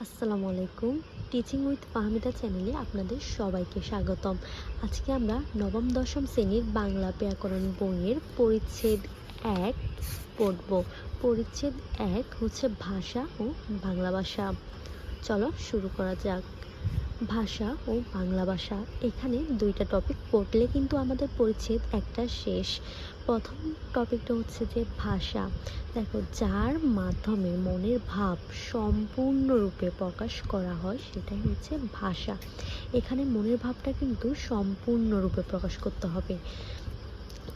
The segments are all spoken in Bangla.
আসসালামু আলাইকুম। টিচিং উইথ ফাহমিদা চ্যানেলে আপনাদের সবাইকে স্বাগতম। আজকে আমরা নবম দশম শ্রেণীর বাংলা ব্যাকরণ বইয়ের পরিচ্ছেদ ১ পড়ব। পরিচ্ছেদ ১ হচ্ছে ভাষা ও বাংলা ভাষা। চলো শুরু করা যাক। ভাষা ও বাংলা ভাষা, এখানে দুইটা টপিক পড়লে কিন্তু আমাদের পরিচ্ছেদ একটা শেষ। প্রথম টপিকটা হচ্ছে যে ভাষা। দেখো, যার মাধ্যমে মনের ভাব সম্পূর্ণরূপে প্রকাশ করা হয় সেটাই হচ্ছে ভাষা। এখানে মনের ভাবটা কিন্তু সম্পূর্ণরূপে প্রকাশ করতে হবে,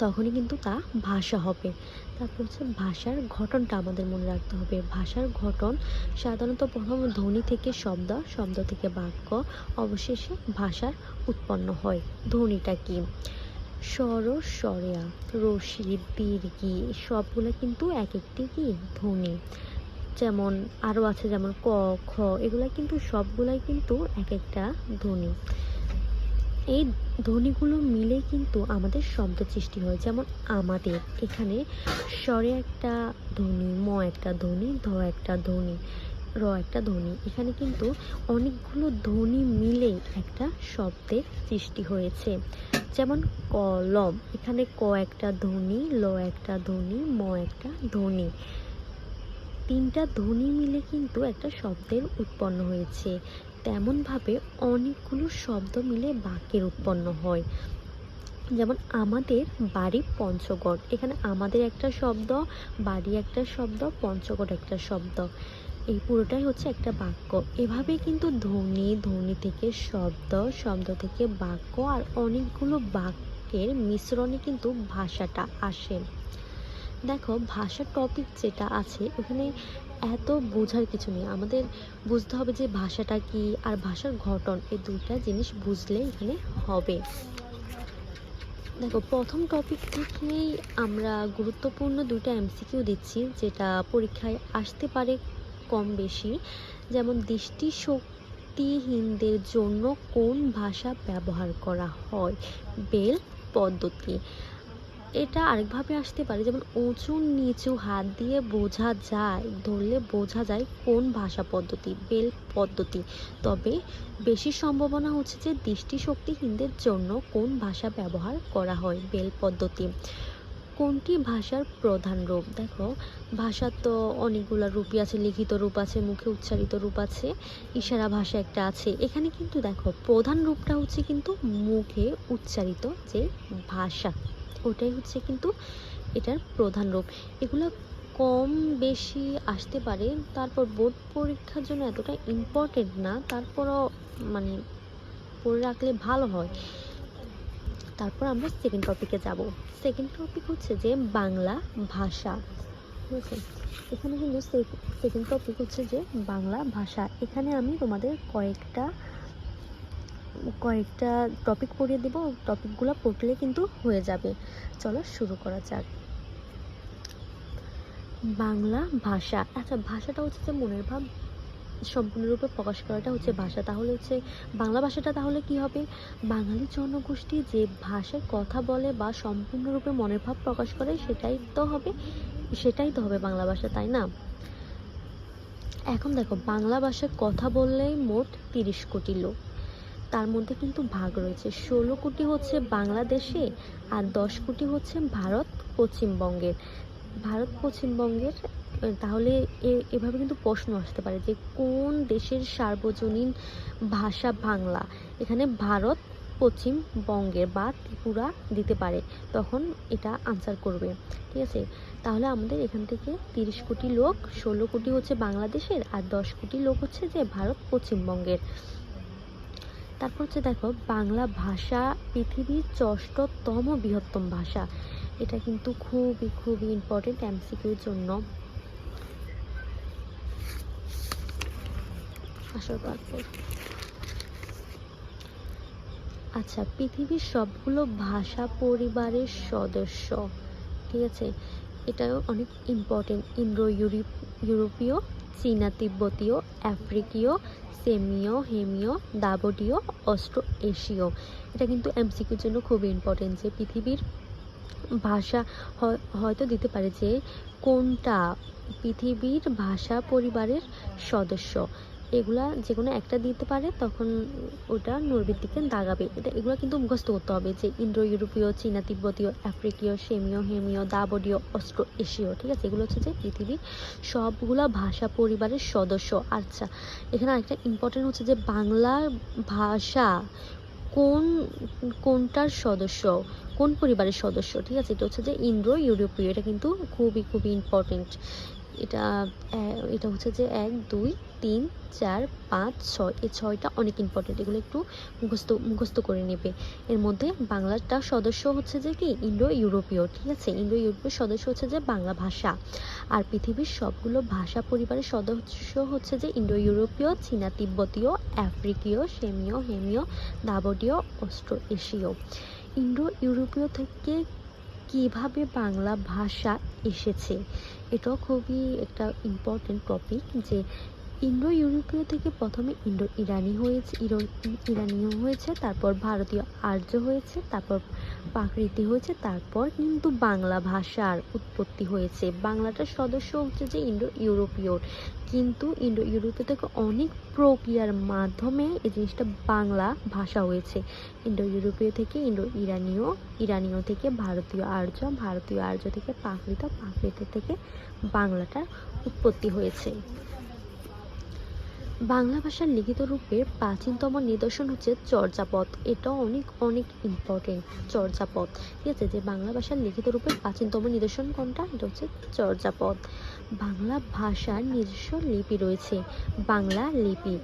তখনই কিন্তু তা ভাষা হবে। তারপর হচ্ছে ভাষার গঠনটা আমাদের মনে রাখতে হবে। ভাষার গঠন সাধারণত প্রথম ধ্বনি থেকে শব্দ, শব্দ থেকে বাক্য, অবশেষে ভাষার উৎপন্ন হয়। ধ্বনিটা কি? স্বর, স্বরেয়া, রসি, দীর্ঘি, সবগুলো কিন্তু এক একটি কি ধ্বনি। যেমন আরও আছে, যেমন ক, খ, এগুলা কিন্তু সবগুলাই কিন্তু এক একটা ধ্বনি। এই ধ্বনিগুলো মিলে কিন্তু আমাদের শব্দ সৃষ্টি হয়। যেমন আমাদের এখানে স্বরে একটা ধ্বনি, ম একটা ধ্বনি, ধ একটা ধ্বনি, র একটা ধ্বনি। এখানে কিন্তু অনেকগুলো ধ্বনি মিলে একটা শব্দের সৃষ্টি হয়েছে। যেমন কলম, এখানে ক একটা ধ্বনি, ল একটা ধ্বনি, ম একটা ধ্বনি। তিনটা ধ্বনি মিলে কিন্তু একটা শব্দের উৎপন্ন হয়েছে। তেমনভাবে অনেকগুলো শব্দ মিলে বাক্যের উৎপন্ন হয়। যেমন আমাদের বাড়ি পঞ্চগড়, এখানে আমাদের একটা শব্দ, বাড়ি একটা শব্দ, পঞ্চগড় একটা শব্দ। এই পুরোটাই হচ্ছে একটা বাক্য। এভাবে কিন্তু ধ্বনি, ধ্বনি থেকে শব্দ, শব্দ থেকে বাক্য, আর অনেকগুলো বাক্যের মিশ্রণে কিন্তু ভাষাটা আসে। দেখো, ভাষার টপিক যেটা আছে ওখানে এত বোঝার কিছু নেই। আমাদের বুঝতে হবে যে ভাষাটা কি আর ভাষার গঠন, এই দুইটা জিনিস বুঝলে এখানে হবে। দেখো, প্রথম টপিক থেকেই আমরা গুরুত্বপূর্ণ দুইটা এমসিকিউ দিচ্ছি, যেটা পরীক্ষায় আসতে পারে কম বেশি। যেমন দৃষ্টিশক্তিহীনদের জন্য কোন ভাষা ব্যবহার করা হয়? বেল পদ্ধতি। এটা আরেকভাবে আসতে পারে, যেমন উঁচু নিচু হাত দিয়ে বোঝা যায়, ধরলে বোঝা যায় কোন ভাষা পদ্ধতি? বেল পদ্ধতি। তবে বেশি সম্ভাবনা হচ্ছে যে দৃষ্টিশক্তিহীনদের জন্য কোন ভাষা ব্যবহার করা হয়? বেল পদ্ধতি। কোনটি ভাষার প্রধান রূপ? দেখো, ভাষার তো অনেকগুলো রূপই আছে। লিখিত রূপ আছে, মুখে উচ্চারিত রূপ আছে, ইশারা ভাষা একটা আছে। এখানে কিন্তু দেখো, প্রধান রূপটা হচ্ছে কিন্তু মুখে উচ্চারিত যে ভাষা, ওটাই হচ্ছে কিন্তু এটার প্রধান রূপ। এগুলো কম বেশি আসতে পারে। তারপর বোর্ড পরীক্ষার জন্য এতটা ইম্পর্টেন্ট না, তারপরও মানে পড়ে রাখলে ভালো হয়। তারপর আমরা সেকেন্ড টপিকে যাব। সেকেন্ড টপিক হচ্ছে যে বাংলা ভাষা। ঠিক আছে, এখানে কিন্তু সেকেন্ড টপিক হচ্ছে যে বাংলা ভাষা। এখানে আমি তোমাদের কয়েকটা টপিক পড়িয়ে দেবো, টপিকগুলো পড়লে কিন্তু হয়ে যাবে। চলো শুরু করা যাক। বাংলা ভাষা। আচ্ছা, ভাষাটা হচ্ছে যে মনের ভাব সম্পূর্ণরূপে প্রকাশ করাটা হচ্ছে ভাষা। তাহলে হচ্ছে বাংলা ভাষাটা তাহলে কি হবে? বাঙালি জনগোষ্ঠী যে ভাষায় কথা বলে বা সম্পূর্ণরূপে মনের ভাব প্রকাশ করে সেটাই তো হবে বাংলা ভাষা, তাই না? এখন দেখো, বাংলা ভাষায় কথা বললেই মোট 30 কোটি লোক। তার মধ্যে কিন্তু ভাগ রয়েছে। 16 কোটি হচ্ছে বাংলাদেশে, আর 10 কোটি হচ্ছে পশ্চিমবঙ্গের। পশ্চিমবঙ্গের। তাহলে এভাবে কিন্তু প্রশ্ন আসতে পারে যে কোন দেশের সার্বজনীন ভাষা বাংলা? এখানে ভারত পশ্চিমবঙ্গের বা ত্রিপুরা দিতে পারে, তখন এটা আনসার করবে। ঠিক আছে, তাহলে আমাদের এখান থেকে 30 কোটি লোক, 16 কোটি হচ্ছে বাংলাদেশের, আর 10 কোটি লোক হচ্ছে যে ভারত পশ্চিমবঙ্গের। তারপর হচ্ছে দেখো, বাংলা ভাষা পৃথিবীর 6তম বৃহত্তম ভাষা। এটা কিন্তু খুবই খুবই ইম্পর্টেন্ট এমসিকিউর জন্য। আচ্ছা, পৃথিবীর সবগুলো ভাষা পরিবারের সদস্য। ঠিক আছে, এটাও অনেক ইম্পর্টেন্ট। ইন্দো ইউরোপীয়, চীনা তিব্বতীয়, আফ্রিকীয়, সেমীয়, হেমীয়, দাবডীয়, অস্ট্রো এশীয়। এটা কিন্তু এমসিকিউর জন্য খুবই ইম্পর্টেন্ট যে পৃথিবীর ভাষা হয়তো দিতে পারে যে কোনটা পৃথিবীর ভাষা পরিবারের সদস্য। এগুলা যে কোনো একটা দিতে পারে তখন ওটা নৈর্ব্যক্তিকে দিকে দাগাবে। এগুলো কিন্তু মুখস্থ করতে হবে যে ইন্ডো ইউরোপীয়, চীনা তিব্বতীয়, আফ্রিকীয়, সেমীয়, হেমীয়, দাবডীয়, অস্ট্রো এশীয়। ঠিক আছে, এগুলো হচ্ছে যে পৃথিবীর সবগুলা ভাষা পরিবারের সদস্য। আচ্ছা, এখানে আরেকটা ইম্পর্টেন্ট হচ্ছে যে বাংলা ভাষা কোন কোনটার সদস্য, কোন পরিবারের সদস্য। ঠিক আছে, এটা হচ্ছে যে ইন্ডো ইউরোপীয়। এটা কিন্তু খুবই খুবই ইম্পর্টেন্ট। এটা এটা হচ্ছে যে 1 2 3 4 5 6, এই 6টা অনেক ইম্পর্টেন্ট। এগুলো একটু মুখস্থ করে নেবে। এর মধ্যে বাংলাটা সদস্য হচ্ছে যে কি ইন্ডো ইউরোপীয়। ঠিক আছে, ইন্ডো ইউরোপীয় সদস্য হচ্ছে যে বাংলা ভাষা। আর পৃথিবীর সবগুলো ভাষা পরিবারের সদস্য হচ্ছে যে ইন্ডো ইউরোপীয়, চীনা তিব্বতীয়, আফ্রিকীয়, সেমীয়, হেমীয়, দাবডীয়, অস্ট্রো এশীয়। ইন্ডো ইউরোপীয় থেকে কিভাবে বাংলা ভাষা এসেছে, এটাও খুবই একটা ইম্পর্টেন্ট টপিক। যে ইন্ডো ইউরোপীয় থেকে প্রথমে ইন্ডো ইরানীয় হয়েছে, তারপর ভারতীয় আর্য হয়েছে, তারপর প্রাকৃত হয়েছে, তারপর কিন্তু বাংলা ভাষার উৎপত্তি হয়েছে। বাংলাটার সদস্য হচ্ছে যে ইন্ডো ইউরোপীয়, কিন্তু ইন্ডো ইউরোপীয় থেকে অনেক প্রক্রিয়ার মাধ্যমে এই জিনিসটা বাংলা ভাষা হয়েছে। ইন্ডো ইউরোপীয় থেকে ইন্ডো ইরানীয়, ইরানীয় থেকে ভারতীয় আর্য, ভারতীয় আর্য থেকে প্রাকৃত, প্রাকৃত থেকে বাংলাটার উৎপত্তি হয়েছে। বাংলা ভাষার লিখিত রূপের প্রাচীনতম নিদর্শন হচ্ছে চর্যাপদ। এটাও অনেক অনেক ইম্পর্টেন্ট, চর্যাপদ। ঠিক আছে, যে বাংলা ভাষার লিখিত রূপের প্রাচীনতম নিদর্শন কোনটা, এটা হচ্ছে চর্যাপদ। বাংলা ভাষার নিজস্ব লিপি রয়েছে, বাংলা লিপি।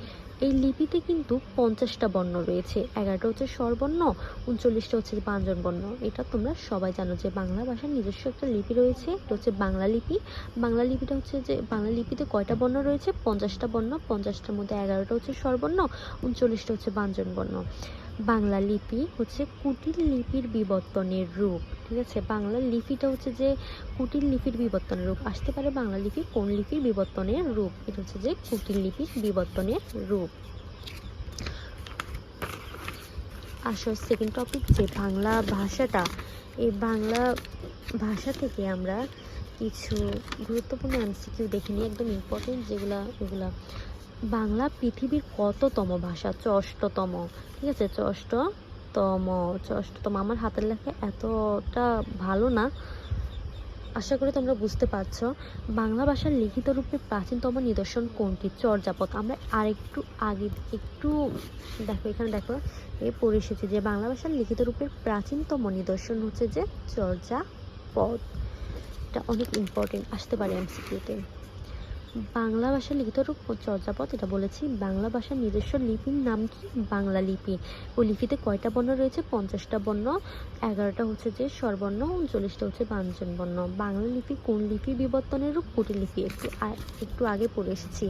এই লিপিতে কিন্তু 50টা বর্ণ রয়েছে, 11টা হচ্ছে স্বরবর্ণ, 39টা হচ্ছে ব্যঞ্জন বর্ণ। এটা তোমরা সবাই জানো যে বাংলা ভাষার নিজস্ব একটা লিপি রয়েছে, এটা হচ্ছে বাংলা লিপি। বাংলা লিপিটা হচ্ছে যে বাংলা লিপিতে কয়টা বর্ণ রয়েছে, 50টা বর্ণ। 50টার মধ্যে 11টা হচ্ছে স্বরবর্ণ, 39টা হচ্ছে ব্যঞ্জন বর্ণ। বাংলা লিপি হচ্ছে কুটিল লিপির বিবর্তনের রূপ। ঠিক আছে, বাংলা লিপিটা হচ্ছে যে কুটিল লিপির বিবর্তনের রূপ। আসতে পারে বাংলা লিপি কোন লিপির বিবর্তনের রূপ, এটা হচ্ছে যে কুটিল লিপির বিবর্তনের রূপ। আসল সেকেন্ড টপিক যে বাংলা ভাষাটা, এই বাংলা ভাষা থেকে আমরা কিছু গুরুত্বপূর্ণ এমসিকিউ দেখে নিই, একদম ইম্পর্টেন্ট এগুলা। বাংলা পৃথিবীর কততম ভাষা, ষষ্ঠতম। ঠিক আছে, ষষ্ঠতম। আমার হাতের লেখা এতটা ভালো না, আশা করি তোমরা বুঝতে পারছো। বাংলা ভাষার লিখিত রূপের প্রাচীনতম নিদর্শন কোনটি, চর্যাপদ। আমরা আরেকটু আগে দেখো, এখানে দেখো পড়ে এসেছি যে বাংলা ভাষার লিখিত রূপের প্রাচীনতম নিদর্শন হচ্ছে যে চর্যাপদ। এটা অনেক ইম্পর্টেন্ট, আসতে পারে এমসিকিউতে। বাংলা ভাষার লিখিত রূপ চর্যাপদ, এটা বলেছি। বাংলা ভাষার নিজস্ব লিপির নাম কি, বাংলা লিপি। ওই লিপিতে কয়টা বর্ণ রয়েছে, 50টা বর্ণ, 11টা হচ্ছে যে স্বরবর্ণ, 39টা হচ্ছে ব্যঞ্জন বর্ণ। বাংলা লিপি কোন লিপি বিবর্তনের রূপ, কুটিল লিপি। একটু আগে পড়ে এসেছি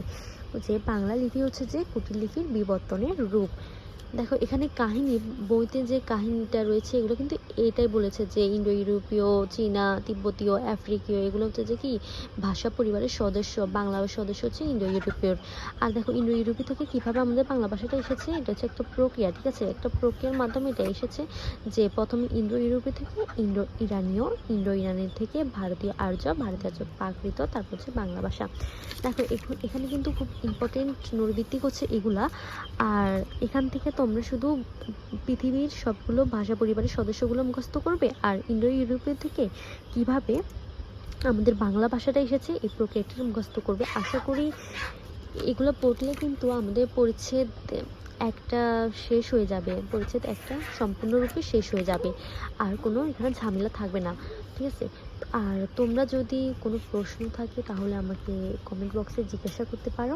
যে বাংলা লিপি হচ্ছে যে কুটিল লিপির বিবর্তনের রূপ। দেখো এখানে কাহিনী, বইতে যে কাহিনীটা রয়েছে এগুলো কিন্তু এটাই বলেছে যে ইন্ডো ইউরোপীয়, চীনা তিব্বতীয়, আফ্রিকীয়, এগুলো হচ্ছে যে কি ভাষা পরিবারের সদস্য। বাংলা সদস্য হচ্ছে ইন্ডো ইউরোপীয়। আর দেখো ইন্ডো ইউরোপীয় থেকে কিভাবে আমাদের বাংলা ভাষাটা এসেছে, এটা হচ্ছে একটা প্রক্রিয়া। ঠিক আছে, একটা প্রক্রিয়ার মাধ্যমে এটা এসেছে যে প্রথমে ইন্ডো ইউরোপীয় থেকে ইন্ডো ইরানীয় থেকে ভারতীয় আর্য, ভারতীয় আর্য প্রাকৃত, তারপর হচ্ছে বাংলা ভাষা। দেখো এখানে কিন্তু খুব ইম্পর্টেন্ট নৈর্ব্যক্তিক হচ্ছে এগুলা। আর এখান থেকে তোমরা শুধু পৃথিবীর সবগুলো ভাষা পরিবারের সদস্যগুলো মুখস্থ করবে, আর ইন্ডো ইউরোপীয় থেকে কিভাবে আমাদের বাংলা ভাষাটা এসেছে এই প্রক্রিয়াটা মুখস্থ করবে। আশা করি এগুলো পড়লে কিন্তু আমাদের পরিচ্ছেদ একটা শেষ হয়ে যাবে, পরিচ্ছেদ একটা সম্পূর্ণরূপে শেষ হয়ে যাবে, আর কোনো এখানে ঝামেলা থাকবে না। ঠিক আছে, আর তোমরা যদি কোনো প্রশ্ন থাকে তাহলে আমাকে কমেন্ট বক্সে জিজ্ঞাসা করতে পারো।